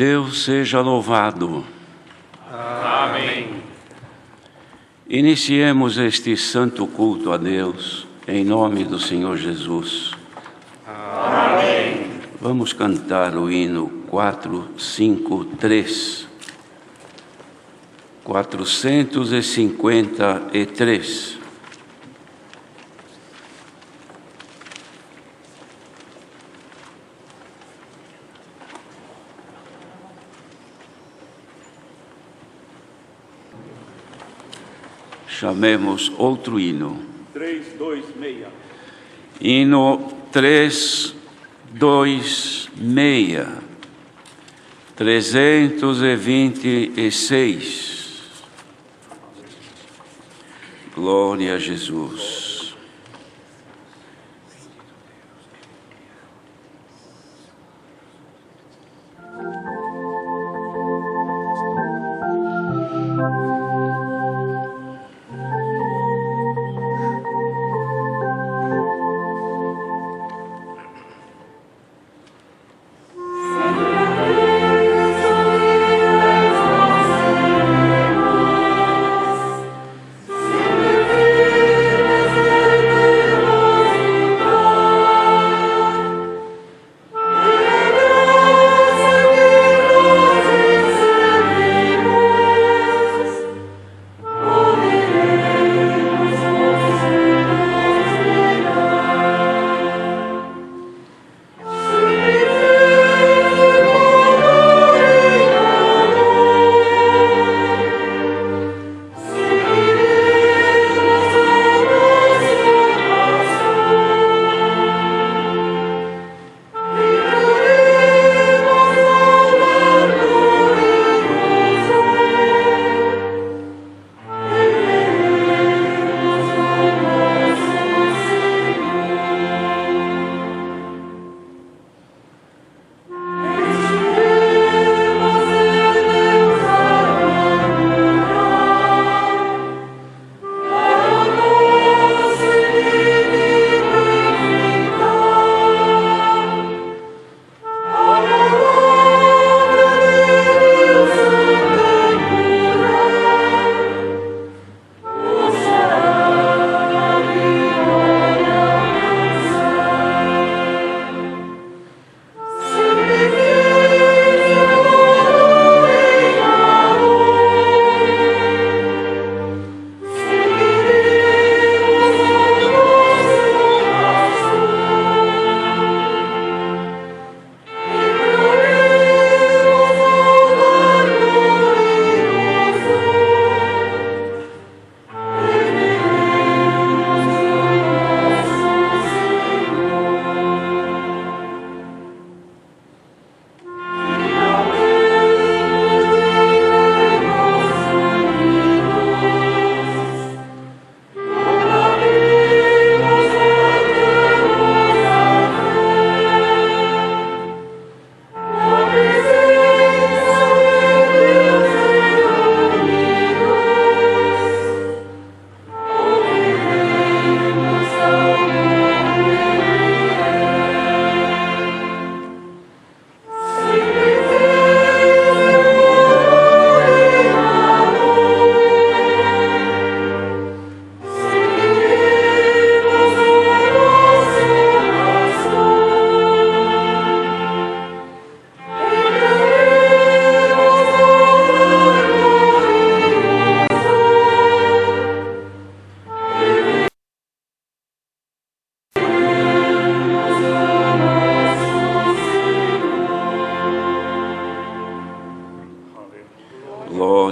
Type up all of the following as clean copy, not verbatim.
Deus seja louvado. Amém. Iniciemos este santo culto a Deus, em nome do Senhor Jesus. Amém. Vamos cantar o hino 453. 453. Chamemos outro hino. 326. Hino 326. 326. Glória a Jesus.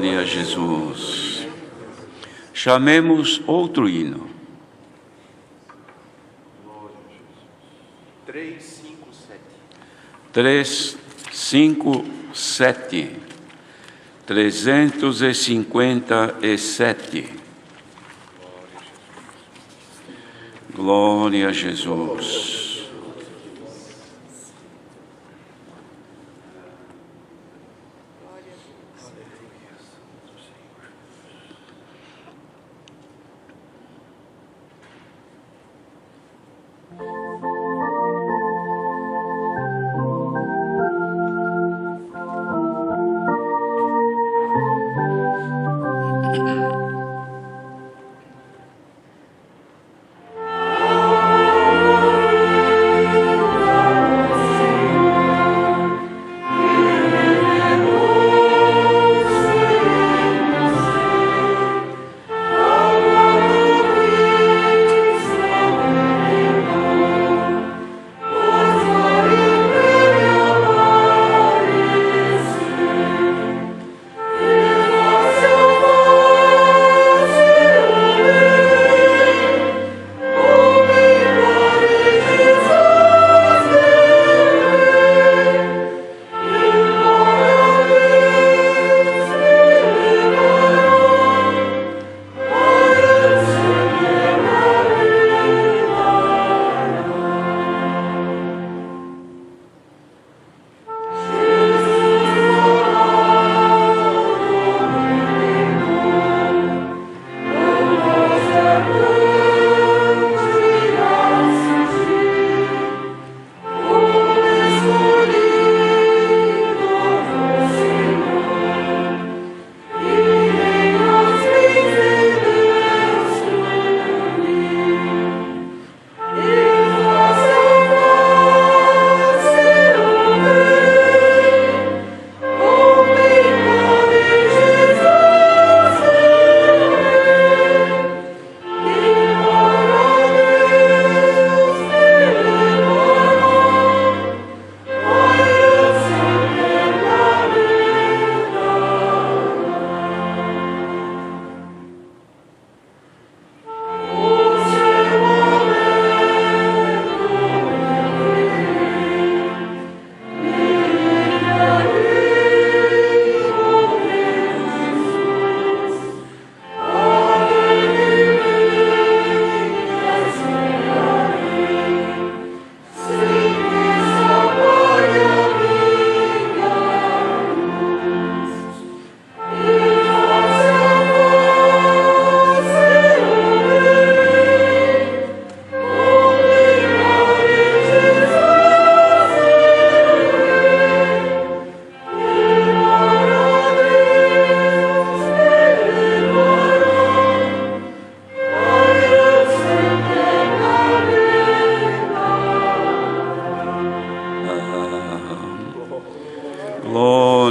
Glória a Jesus. Chamemos outro hino. 357. 357. Glória a Jesus.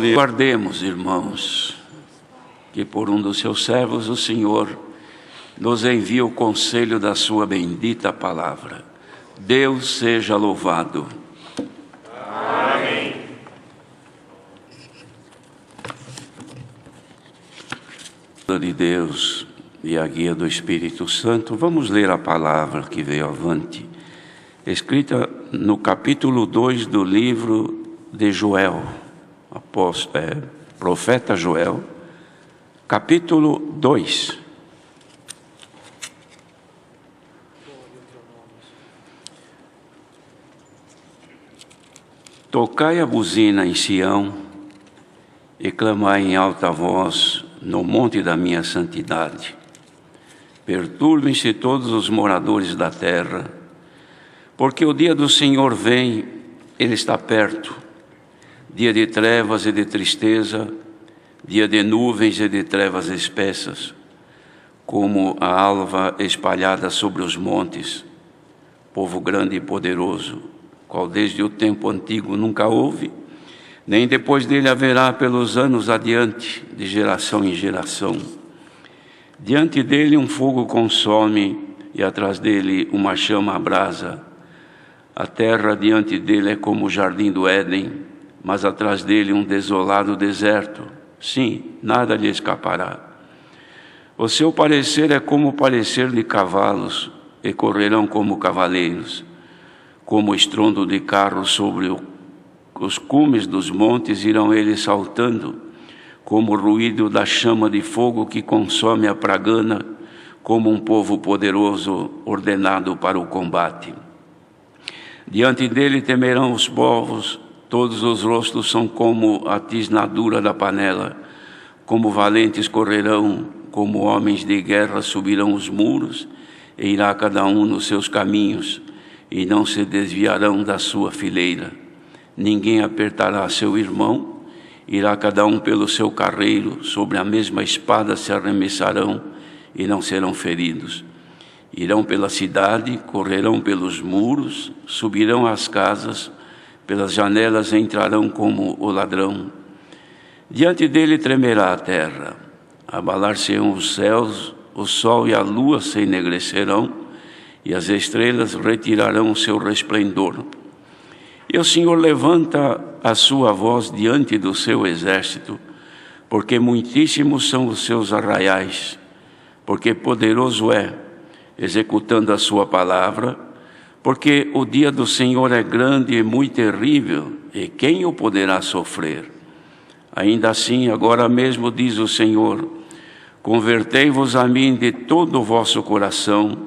glória. Guardemos, irmãos, que por um dos seus servos o Senhor nos envia o conselho da sua bendita palavra. Deus seja louvado. Amém. De Deus e a guia do Espírito Santo, vamos ler a palavra que veio avante, escrita no capítulo 2 do livro de Joel, profeta Joel, capítulo 2. Tocai a buzina em Sião e clamai em alta voz no monte da minha santidade. Perturbem-se todos os moradores da terra, porque o dia do Senhor vem, Ele está perto. Dia de trevas e de tristeza, dia de nuvens e de trevas espessas, como a alva espalhada sobre os montes. Povo grande e poderoso, qual desde o tempo antigo nunca houve, nem depois dele haverá pelos anos adiante, de geração em geração. Diante dele um fogo consome, e atrás dele uma chama abrasa. A terra diante dele é como o jardim do Éden, mas atrás dele um desolado deserto. Sim, nada lhe escapará. O seu parecer é como o parecer de cavalos, e correrão como cavaleiros, como o estrondo de carros sobre os cumes dos montes irão eles saltando, como o ruído da chama de fogo que consome a pragana, como um povo poderoso ordenado para o combate. Diante dele temerão os povos, todos os rostos são como a tisnadura da panela, como valentes correrão, como homens de guerra subirão os muros, e irá cada um nos seus caminhos, e não se desviarão da sua fileira. Ninguém apertará seu irmão, irá cada um pelo seu carreiro, sobre a mesma espada se arremessarão e não serão feridos. Irão pela cidade, correrão pelos muros, subirão às casas, pelas janelas entrarão como o ladrão. Diante dele tremerá a terra, abalar-se-ão os céus, o sol e a lua se enegrecerão, e as estrelas retirarão o seu resplendor. E o Senhor levanta a sua voz diante do seu exército, porque muitíssimos são os seus arraiais, porque poderoso é, executando a sua palavra, porque o dia do Senhor é grande e muito terrível, e quem o poderá sofrer? Ainda assim, agora mesmo diz o Senhor, convertei-vos a mim de todo o vosso coração,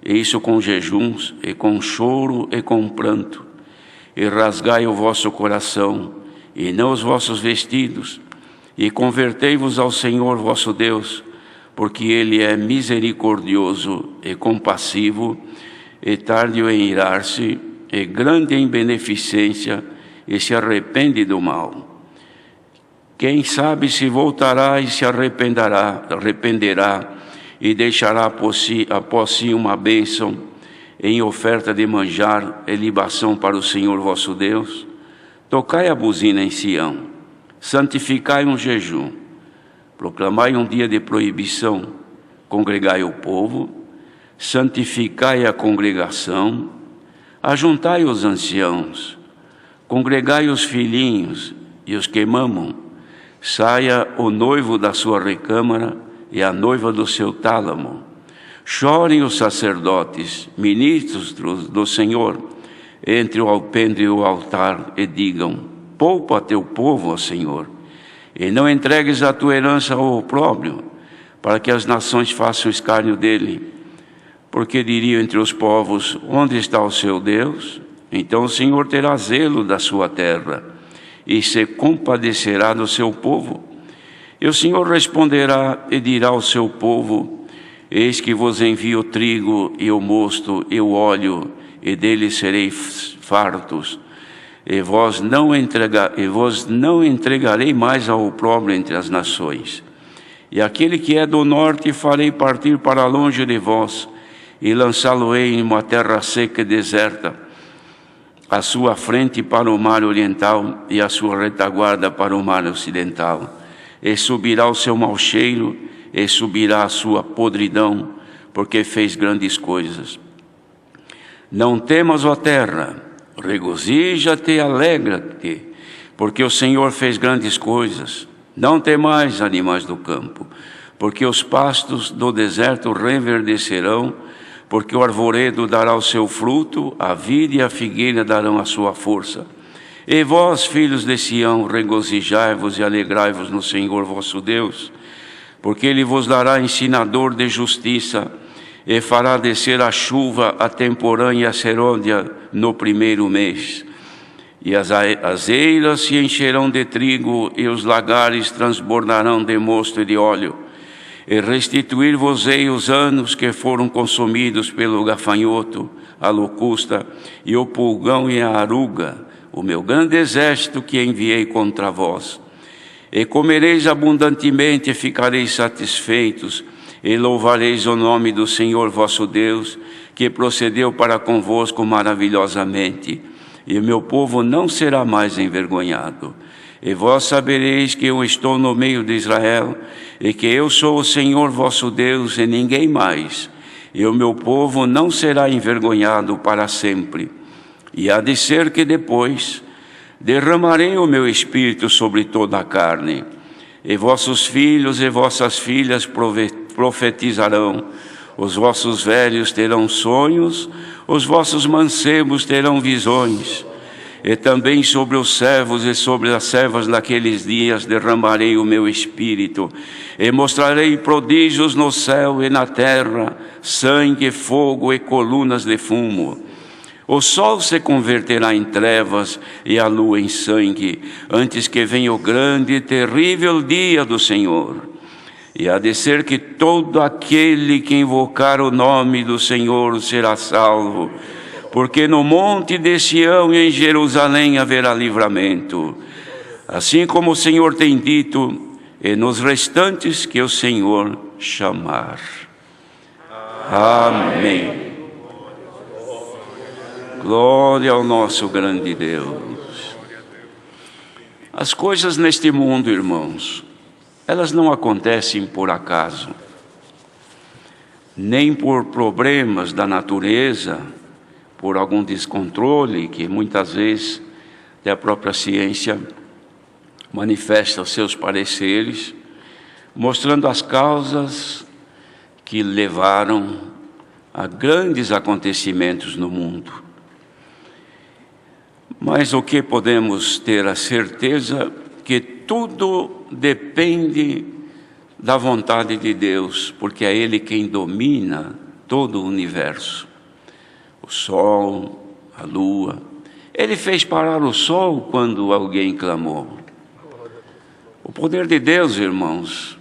e isso com jejuns, e com choro, e com pranto, e rasgai o vosso coração, e não os vossos vestidos, e convertei-vos ao Senhor vosso Deus, porque Ele é misericordioso e compassivo, e tardio em irar-se, e grande em beneficência, e se arrepende do mal. Quem sabe se voltará e se arrependerá, e deixará após si uma bênção, em oferta de manjar e libação para o Senhor vosso Deus? Tocai a buzina em Sião, santificai um jejum, proclamai um dia de proibição, congregai o povo, santificai a congregação, ajuntai os anciãos, congregai os filhinhos e os que mamam, saia o noivo da sua recâmara e a noiva do seu tálamo. Chorem os sacerdotes, ministros do Senhor, entre o alpendre e o altar, e digam, poupa teu povo, ó Senhor, e não entregues a tua herança ao opróbrio, para que as nações façam escárnio dele. Porque diriam entre os povos, onde está o seu Deus? Então o Senhor terá zelo da sua terra, e se compadecerá do seu povo. E o Senhor responderá e dirá ao seu povo, eis que vos envio o trigo e o mosto e o óleo, e deles sereis fartos. E vos não entregarei mais ao opróbrio entre as nações. E aquele que é do norte farei partir para longe de vós, e lançá-lo-ei em uma terra seca e deserta. a sua frente para o mar oriental e a sua retaguarda para o mar ocidental. E subirá o seu mau cheiro, e subirá a sua podridão, porque fez grandes coisas. Não temas, ó terra, regozija-te e alegra-te, porque o Senhor fez grandes coisas. Não temais, animais do campo, porque os pastos do deserto reverdecerão, porque o arvoredo dará o seu fruto, a vide e a figueira darão a sua força. E vós, filhos de Sião, regozijai-vos e alegrai-vos no Senhor vosso Deus, porque Ele vos dará ensinador de justiça, e fará descer a chuva, a temporã e a serôdia no primeiro mês. E as eiras se encherão de trigo, e os lagares transbordarão de mosto e de óleo. E restituir-vos-ei os anos que foram consumidos pelo gafanhoto, a locusta, e o pulgão e a aruga, o meu grande exército que enviei contra vós. E comereis abundantemente e ficareis satisfeitos, e louvareis o nome do Senhor vosso Deus, que procedeu para convosco maravilhosamente, e o meu povo não será mais envergonhado. E vós sabereis que eu estou no meio de Israel, e que eu sou o Senhor vosso Deus, e ninguém mais, e o meu povo não será envergonhado para sempre. E há de ser que depois derramarei o meu espírito sobre toda a carne, e vossos filhos e vossas filhas profetizarão, os vossos velhos terão sonhos, os vossos mancebos terão visões, e também sobre os servos e sobre as servas naqueles dias derramarei o meu espírito, e mostrarei prodígios no céu e na terra, sangue, fogo e colunas de fumo. O sol se converterá em trevas e a lua em sangue, antes que venha o grande e terrível dia do Senhor. E há de ser que todo aquele que invocar o nome do Senhor será salvo, porque no monte de Sião e em Jerusalém haverá livramento, assim como o Senhor tem dito, e nos restantes que o Senhor chamar. Amém. Glória ao nosso grande Deus. As coisas neste mundo, irmãos, elas não acontecem por acaso, nem por problemas da natureza, por algum descontrole que muitas vezes até a própria ciência manifesta os seus pareceres, mostrando as causas que levaram a grandes acontecimentos no mundo. Mas o que podemos ter a certeza que tudo depende da vontade de Deus, porque é Ele quem domina todo o universo. O sol, a lua. Ele fez parar o sol quando alguém clamou. O poder de Deus, irmãos,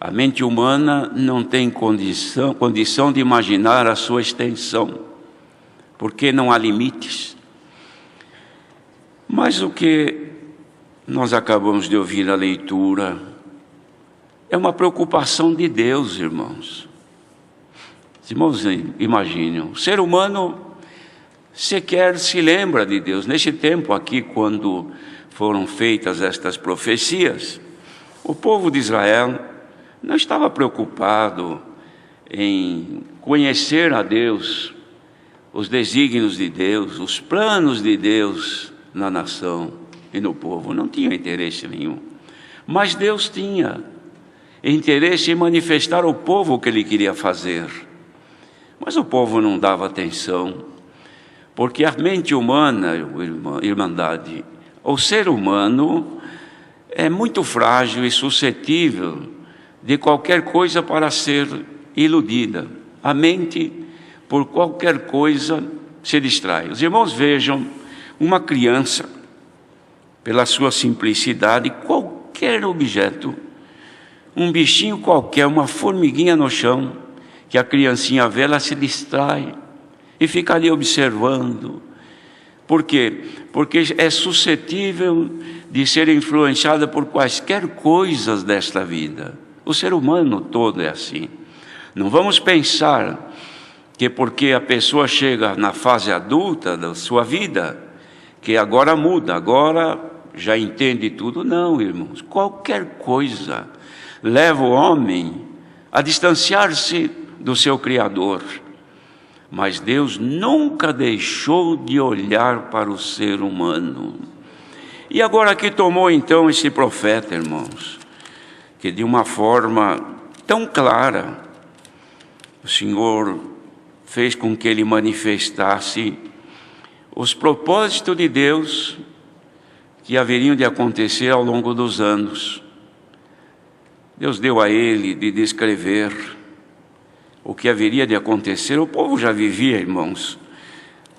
a mente humana não tem condição de imaginar a sua extensão, porque não há limites. Mas o que nós acabamos de ouvir na leitura é uma preocupação de Deus, irmãos. Irmãos, imaginem, o ser humano sequer se lembra de Deus. Neste tempo aqui, quando foram feitas estas profecias, o povo de Israel não estava preocupado em conhecer a Deus, os desígnios de Deus, os planos de Deus na nação e no povo. Não tinha interesse nenhum. Mas Deus tinha interesse em manifestar ao povo o que Ele queria fazer. Mas o povo não dava atenção, porque a mente humana, irmandade, o ser humano é muito frágil e suscetível de qualquer coisa para ser iludida. A mente, por qualquer coisa, se distrai. Os irmãos vejam uma criança, pela sua simplicidade, qualquer objeto, um bichinho qualquer, uma formiguinha no chão, que a criancinha vê, ela se distrai e fica ali observando. Por quê? Porque é suscetível de ser influenciada por quaisquer coisas desta vida. O ser humano todo é assim. Não vamos pensar que porque a pessoa chega na fase adulta da sua vida, que agora muda, agora já entende tudo. Não, irmãos, qualquer coisa leva o homem a distanciar-se do seu Criador. Mas Deus nunca deixou de olhar para o ser humano. E agora que tomou então esse profeta, irmãos, que de uma forma tão clara, o Senhor fez com que ele manifestasse os propósitos de Deus que haveriam de acontecer ao longo dos anos. Deus deu a ele de descrever o que haveria de acontecer. O povo já vivia, irmãos,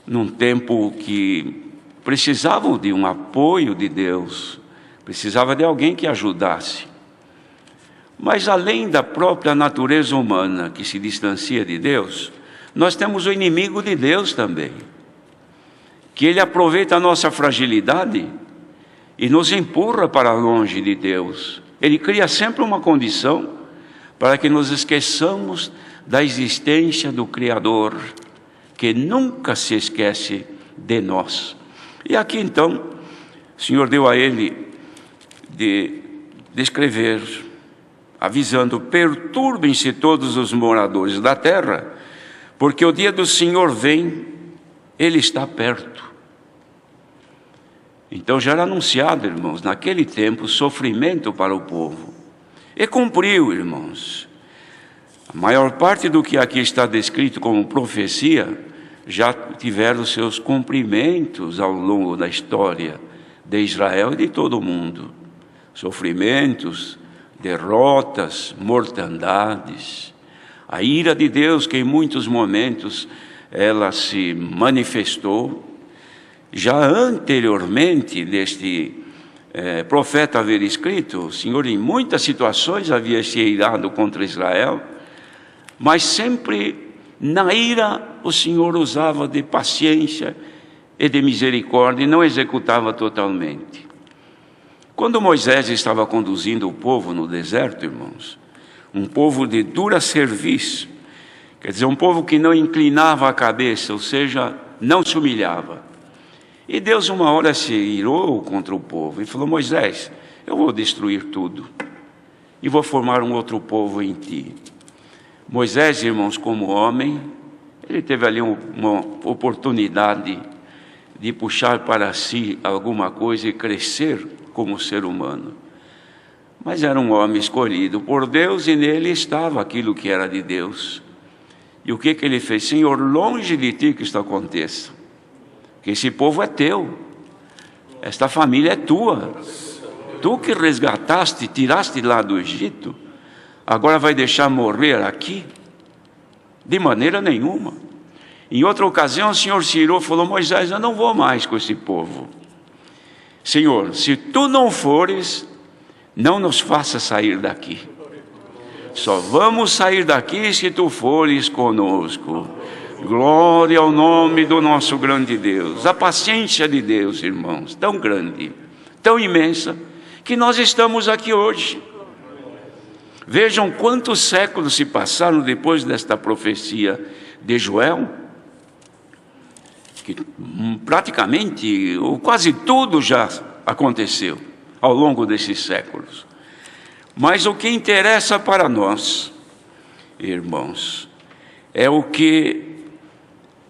num tempo que precisavam de um apoio de Deus, precisava de alguém que ajudasse. Mas além da própria natureza humana que se distancia de Deus, nós temos o inimigo de Deus também, que ele aproveita a nossa fragilidade e nos empurra para longe de Deus. Ele cria sempre uma condição para que nos esqueçamos da existência do Criador, que nunca se esquece de nós. E aqui então, o Senhor deu a ele de descrever, avisando: perturbem-se todos os moradores da terra, porque o dia do Senhor vem, ele está perto. Então já era anunciado, irmãos, naquele tempo, sofrimento para o povo. E cumpriu, irmãos. A maior parte do que aqui está descrito como profecia já tiveram seus cumprimentos ao longo da história de Israel e de todo o mundo. Sofrimentos, derrotas, mortandades. A ira de Deus, que em muitos momentos ela se manifestou. Já anteriormente deste profeta haver escrito, o Senhor em muitas situações havia se irado contra Israel, mas sempre na ira o Senhor usava de paciência e de misericórdia e não executava totalmente. Quando Moisés estava conduzindo o povo no deserto, irmãos, um povo de dura cerviz, quer dizer, um povo que não inclinava a cabeça, ou seja, não se humilhava. E Deus uma hora se irou contra o povo e falou: Moisés, eu vou destruir tudo e vou formar um outro povo em ti. Moisés, irmãos, como homem, ele teve ali uma oportunidade de puxar para si alguma coisa e crescer como ser humano. Mas era um homem escolhido por Deus e nele estava aquilo que era de Deus. E o que ele fez? Senhor, longe de ti que isto aconteça, que esse povo é teu, esta família é tua, tu que resgataste, tiraste lá do Egito, agora vai deixar morrer aqui? De maneira nenhuma. Em outra ocasião o Senhor se irou e falou: Moisés, eu não vou mais com esse povo. Senhor, se tu não fores, não nos faça sair daqui. Só vamos sair daqui se tu fores conosco. Glória ao nome do nosso grande Deus. A paciência de Deus, irmãos, tão grande, tão imensa, que nós estamos aqui hoje. Vejam quantos séculos se passaram depois desta profecia de Joel, que praticamente, ou quase tudo já aconteceu ao longo desses séculos. Mas o que interessa para nós, irmãos, é o que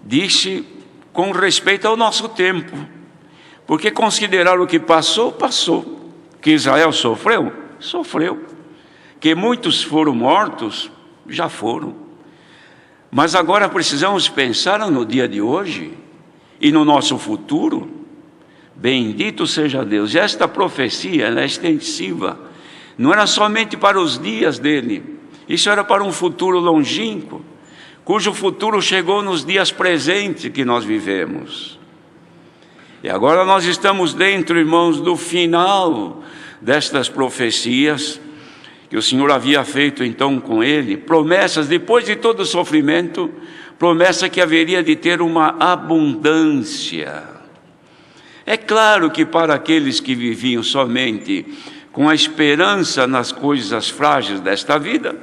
disse com respeito ao nosso tempo. Porque considerar o que passou, passou. Que Israel sofreu, sofreu. Que muitos foram mortos, já foram. Mas agora precisamos pensar no dia de hoje e no nosso futuro. Bendito seja Deus. E esta profecia, ela é extensiva. Não era somente para os dias dele. Isso era para um futuro longínquo, cujo futuro chegou nos dias presentes que nós vivemos. E agora nós estamos dentro, irmãos, do final destas profecias que o Senhor havia feito então com ele, promessas, depois de todo o sofrimento, promessa que haveria de ter uma abundância. É claro que para aqueles que viviam somente com a esperança nas coisas frágeis desta vida,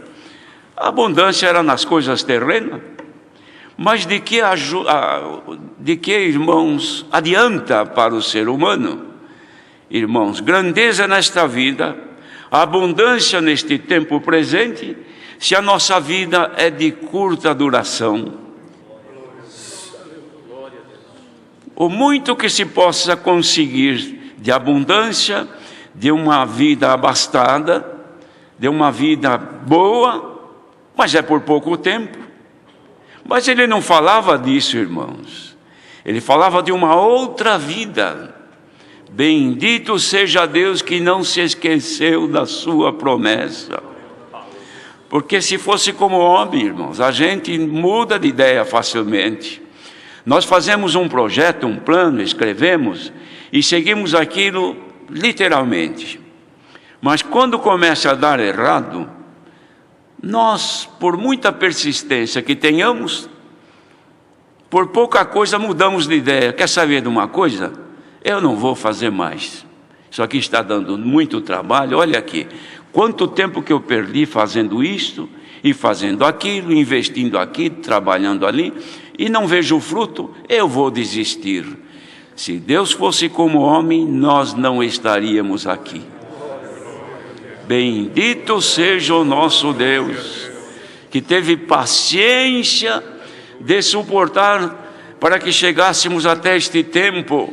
a abundância era nas coisas terrenas. Mas de que, irmãos, adianta para o ser humano? Irmãos, grandeza nesta vida, abundância neste tempo presente, se a nossa vida é de curta duração. O muito que se possa conseguir de abundância, de uma vida abastada, de uma vida boa, mas é por pouco tempo. Mas ele não falava disso, irmãos. Ele falava de uma outra vida. Bendito seja Deus que não se esqueceu da sua promessa. Porque se fosse como homem, irmãos, a gente muda de ideia facilmente. Nós fazemos um projeto, um plano, escrevemos e seguimos aquilo literalmente. Mas quando começa a dar errado, nós, por muita persistência que tenhamos, por pouca coisa mudamos de ideia. Quer saber de uma coisa? Eu não vou fazer mais. Isso aqui está dando muito trabalho. Olha aqui, quanto tempo que eu perdi fazendo isto e fazendo aquilo, investindo aqui, trabalhando ali, e não vejo o fruto, eu vou desistir. Se Deus fosse como homem, nós não estaríamos aqui. Bendito seja o nosso Deus, que teve paciência de suportar para que chegássemos até este tempo,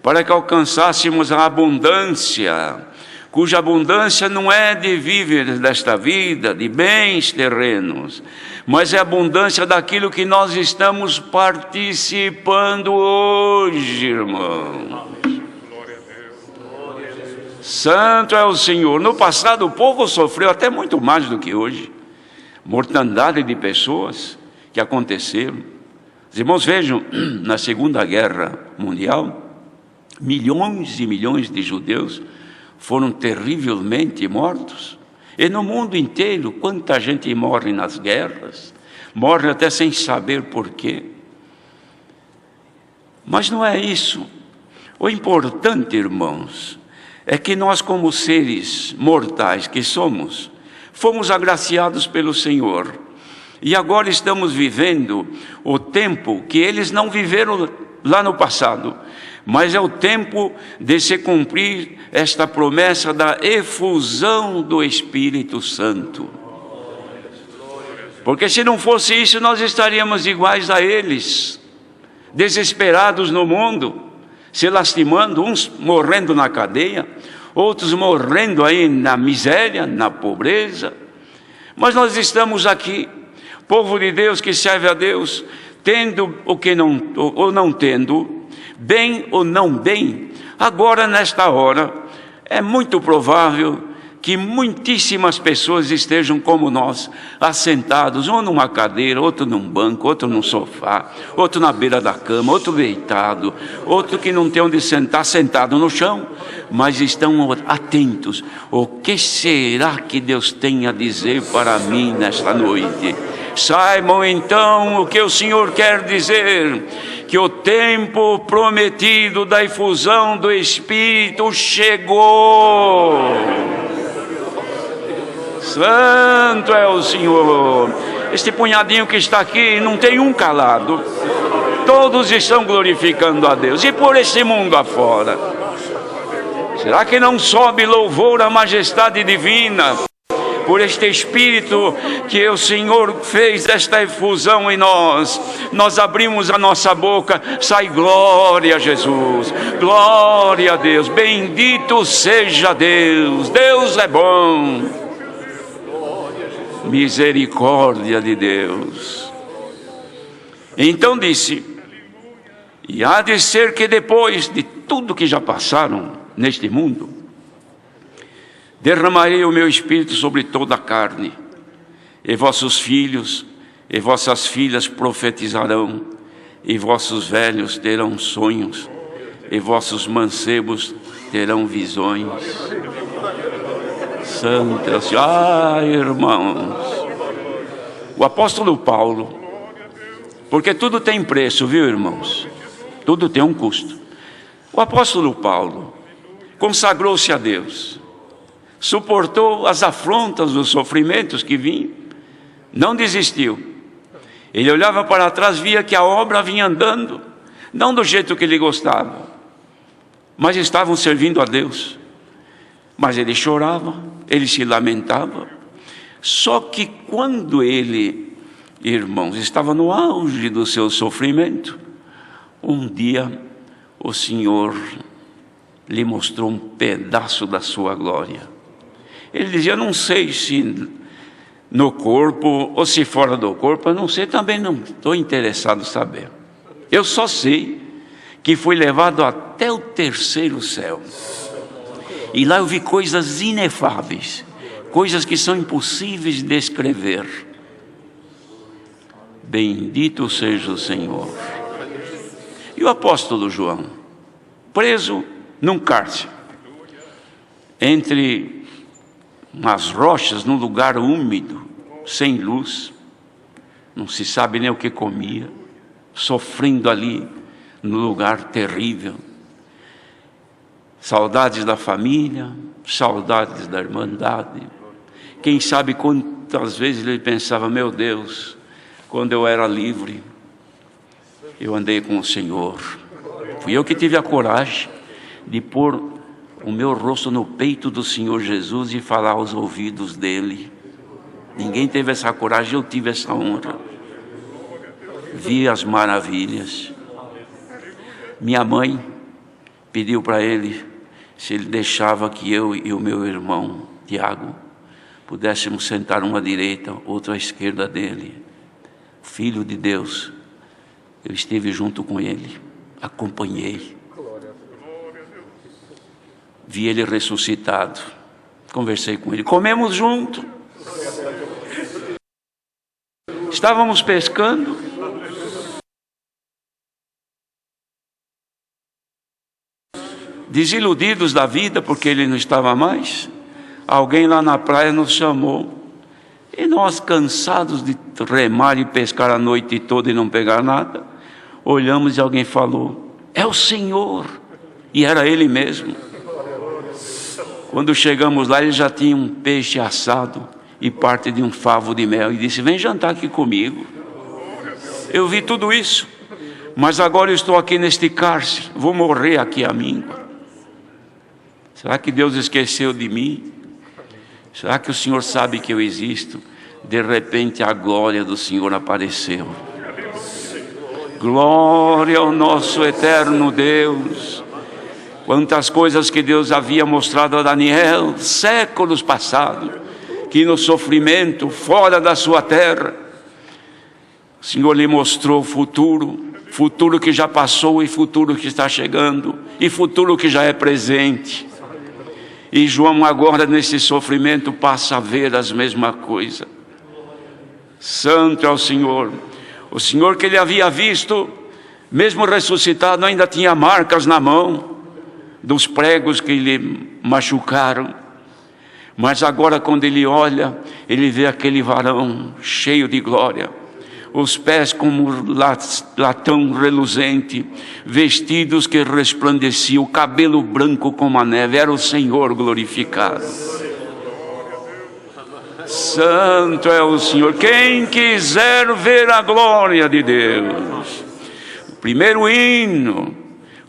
para que alcançássemos a abundância, cuja abundância não é de víveres desta vida, de bens terrenos, mas é a abundância daquilo que nós estamos participando hoje, irmão. Santo é o Senhor. No passado o povo sofreu até muito mais do que hoje. Mortandade de pessoas que aconteceram. Os irmãos vejam, na Segunda Guerra Mundial, milhões e milhões de judeus foram terrivelmente mortos. E no mundo inteiro, quanta gente morre nas guerras, morre até sem saber porquê. Mas não é isso. O importante, irmãos, é que nós, como seres mortais que somos, fomos agraciados pelo Senhor. E agora estamos vivendo o tempo que eles não viveram lá no passado, mas é o tempo de se cumprir esta promessa da efusão do Espírito Santo. Porque se não fosse isso, nós estaríamos iguais a eles, desesperados no mundo, se lastimando, uns morrendo na cadeia, outros morrendo aí na miséria, na pobreza. Mas nós estamos aqui, povo de Deus que serve a Deus, tendo o que não, ou não tendo, bem ou não bem. Agora, nesta hora, é muito provável que muitíssimas pessoas estejam como nós, assentados, um numa cadeira, outro num banco, outro num sofá, outro na beira da cama, outro deitado, outro que não tem onde sentar, sentado no chão, mas estão atentos. O que será que Deus tem a dizer para mim nesta noite? Saibam então o que o Senhor quer dizer, que o tempo prometido da efusão do Espírito chegou. Santo é o Senhor. Este punhadinho que está aqui, não tem um calado. Todos estão glorificando a Deus. E por esse mundo afora, será que não sobe louvor à majestade divina? Por este Espírito que o Senhor fez esta efusão em nós, nós abrimos a nossa boca, sai glória a Jesus, glória a Deus, bendito seja Deus, Deus é bom, misericórdia de Deus. Então disse, e há de ser que depois de tudo que já passaram neste mundo, derramarei o meu Espírito sobre toda a carne, e vossos filhos e vossas filhas profetizarão, e vossos velhos terão sonhos, e vossos mancebos terão visões. Santo é o Senhor. Irmãos, o apóstolo Paulo, porque tudo tem preço, viu, irmãos? Tudo tem um custo. O apóstolo Paulo consagrou-se a Deus, suportou as afrontas, os sofrimentos que vinham, não desistiu. Ele olhava para trás, via que a obra vinha andando, não do jeito que ele gostava, mas estavam servindo a Deus. Mas ele chorava, ele se lamentava. Só que quando ele, irmãos, estava no auge do seu sofrimento, um dia o Senhor lhe mostrou um pedaço da sua glória. Ele dizia: não sei se no corpo ou se fora do corpo, eu não sei, também não estou interessado em saber. Eu só sei que fui levado até o terceiro céu. E lá eu vi coisas inefáveis, coisas que são impossíveis de descrever. Bendito seja o Senhor. E o apóstolo João, preso num cárcere, entre umas rochas, num lugar úmido, sem luz, não se sabe nem o que comia, sofrendo ali, num lugar terrível. Saudades da família, saudades da irmandade. Quem sabe quantas vezes ele pensava: meu Deus, quando eu era livre, eu andei com o Senhor. Fui eu que tive a coragem de pôr o meu rosto no peito do Senhor Jesus e falar aos ouvidos dele. Ninguém teve essa coragem, eu tive essa honra. Vi as maravilhas. Minha mãe pediu para ele se ele deixava que eu e o meu irmão Tiago pudéssemos sentar uma à direita, outra à esquerda dele. Filho de Deus, eu estive junto com ele, acompanhei, vi ele ressuscitado, conversei com ele, comemos junto, estávamos pescando. Desiludidos da vida, porque ele não estava mais, alguém lá na praia nos chamou, e nós, cansados de remar e pescar a noite toda e não pegar nada, olhamos e alguém falou: é o Senhor. E era ele mesmo. Quando chegamos lá, ele já tinha um peixe assado e parte de um favo de mel, e disse: vem jantar aqui comigo. Eu vi tudo isso, mas agora eu estou aqui neste cárcere, vou morrer aqui à míngua. Será que Deus esqueceu de mim? Será que o Senhor sabe que eu existo? De repente a glória do Senhor apareceu. Glória ao nosso eterno Deus. Quantas coisas que Deus havia mostrado a Daniel, séculos passados, que no sofrimento, fora da sua terra, o Senhor lhe mostrou o futuro, futuro que já passou e futuro que está chegando, e futuro que já é presente. E João agora nesse sofrimento passa a ver as mesmas coisas. Santo é o Senhor. O Senhor que ele havia visto, mesmo ressuscitado, ainda tinha marcas na mão dos pregos que lhe machucaram. Mas agora quando ele olha, ele vê aquele varão cheio de glória, os pés como latão reluzente, vestidos que resplandeciam, o cabelo branco como a neve, era o Senhor glorificado. Santo é o Senhor. Quem quiser ver a glória de Deus, o primeiro hino: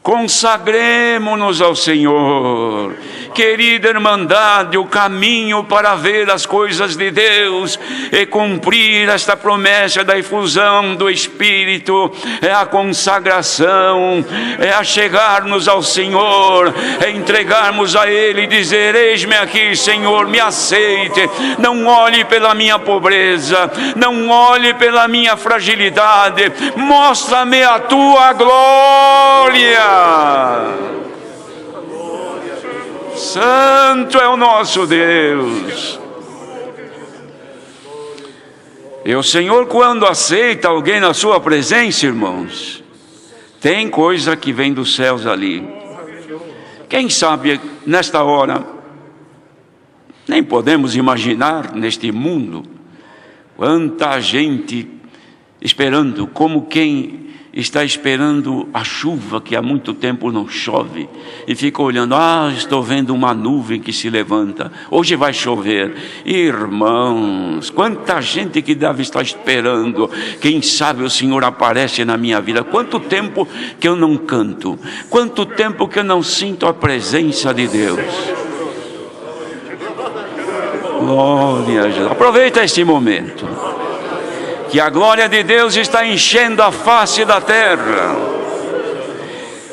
consagremo-nos ao Senhor. Querida irmandade, o caminho para ver as coisas de Deus e cumprir esta promessa da efusão do Espírito é a consagração, é a chegar-nos ao Senhor, é entregarmos a Ele e dizer: eis-me aqui, Senhor, me aceite. Não olhe pela minha pobreza, não olhe pela minha fragilidade, mostra-me a tua glória. Santo é o nosso Deus. E o Senhor, quando aceita alguém na sua presença, irmãos, tem coisa que vem dos céus ali. Quem sabe nesta hora, nem podemos imaginar neste mundo, quanta gente esperando, como quem está esperando a chuva que há muito tempo não chove e fica olhando, estou vendo uma nuvem que se levanta, hoje vai chover. Irmãos, quanta gente que deve estar esperando, quem sabe o Senhor aparece na minha vida. Quanto tempo que eu não canto, quanto tempo que eu não sinto a presença de Deus. Glória a Jesus. Aproveita este momento, que a glória de Deus está enchendo a face da terra.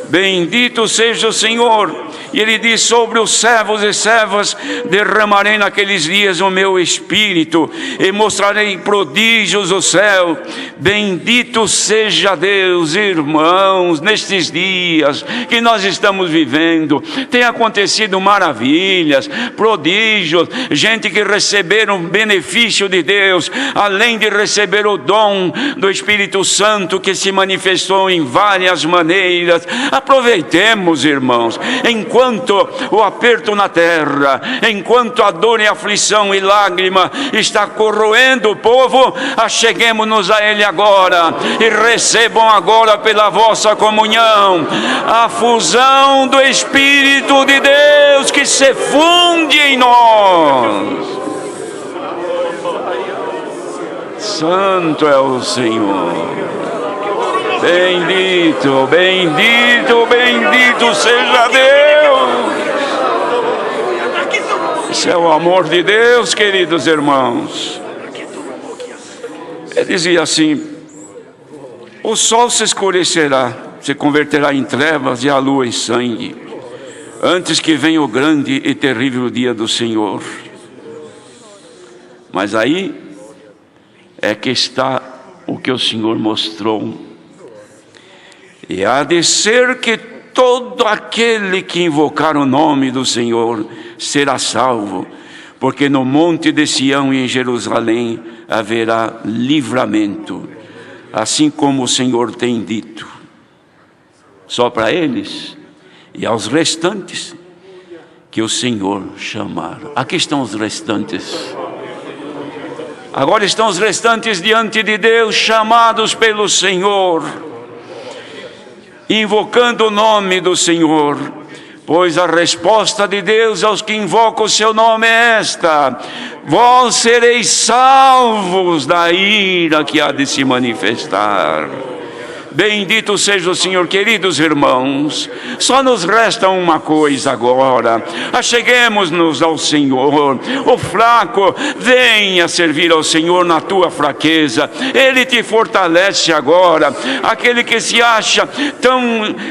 Bendito seja o Senhor. E Ele diz: sobre os servos e servas derramarei naqueles dias o meu espírito, e mostrarei prodígios do céu. Bendito seja Deus. Irmãos, nestes dias que nós estamos vivendo, tem acontecido maravilhas, prodígios, gente que receberam o benefício de Deus, além de receber o dom do Espírito Santo, que se manifestou em várias maneiras. Aproveitemos, irmãos, enquanto o aperto na terra, enquanto a dor e aflição e lágrima está corroendo o povo, acheguemos-nos a Ele agora, e recebam agora pela vossa comunhão a fusão do Espírito de Deus que se funde em nós. Santo é o Senhor. Bendito, bendito, bendito seja Deus. Esse é o amor de Deus, queridos irmãos. Ele dizia assim: o sol se escurecerá, se converterá em trevas, e a lua em sangue, antes que venha o grande e terrível dia do Senhor. Mas aí é que está o que o Senhor mostrou. E há de ser que todo aquele que invocar o nome do Senhor será salvo, porque no monte de Sião e em Jerusalém haverá livramento, assim como o Senhor tem dito. Só para eles e aos restantes que o Senhor chamar. Aqui estão os restantes. Agora estão os restantes diante de Deus, chamados pelo Senhor, invocando o nome do Senhor, pois a resposta de Deus aos que invocam o seu nome é esta: vós sereis salvos da ira que há de se manifestar. Bendito seja o Senhor. Queridos irmãos, só nos resta uma coisa agora: acheguemos-nos ao Senhor. O fraco, venha servir ao Senhor na tua fraqueza, Ele te fortalece agora. Aquele que se acha tão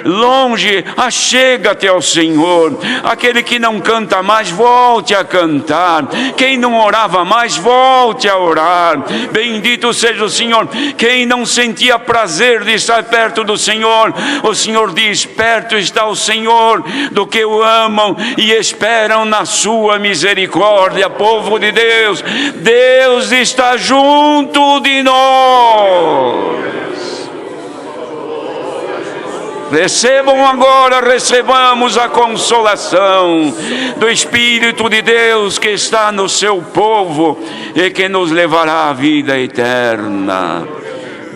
longe, achega-te ao Senhor. Aquele que não canta mais, volte a cantar. Quem não orava mais, volte a orar. Bendito seja o Senhor. Quem não sentia prazer de estar perto do Senhor, o Senhor diz: perto está o Senhor do que o amam e esperam na sua misericórdia. Povo de Deus, Deus está junto de nós. Recebam agora, recebamos a consolação do Espírito de Deus que está no seu povo e que nos levará à vida eterna.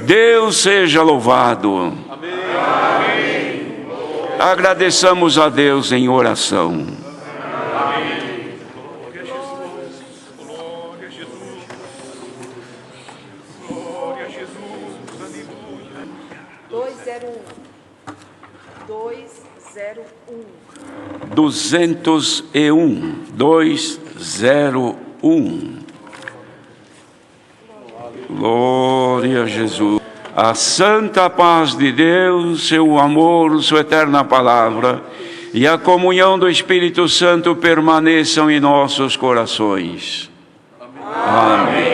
Deus seja louvado. Amém. Agradeçamos a Deus em oração. Amém. Glória a Jesus. Glória a Jesus. Glória a Jesus. Aleluia. 201. Glória a Jesus. A santa paz de Deus, seu amor, sua eterna palavra e a comunhão do Espírito Santo permaneçam em nossos corações. Amém.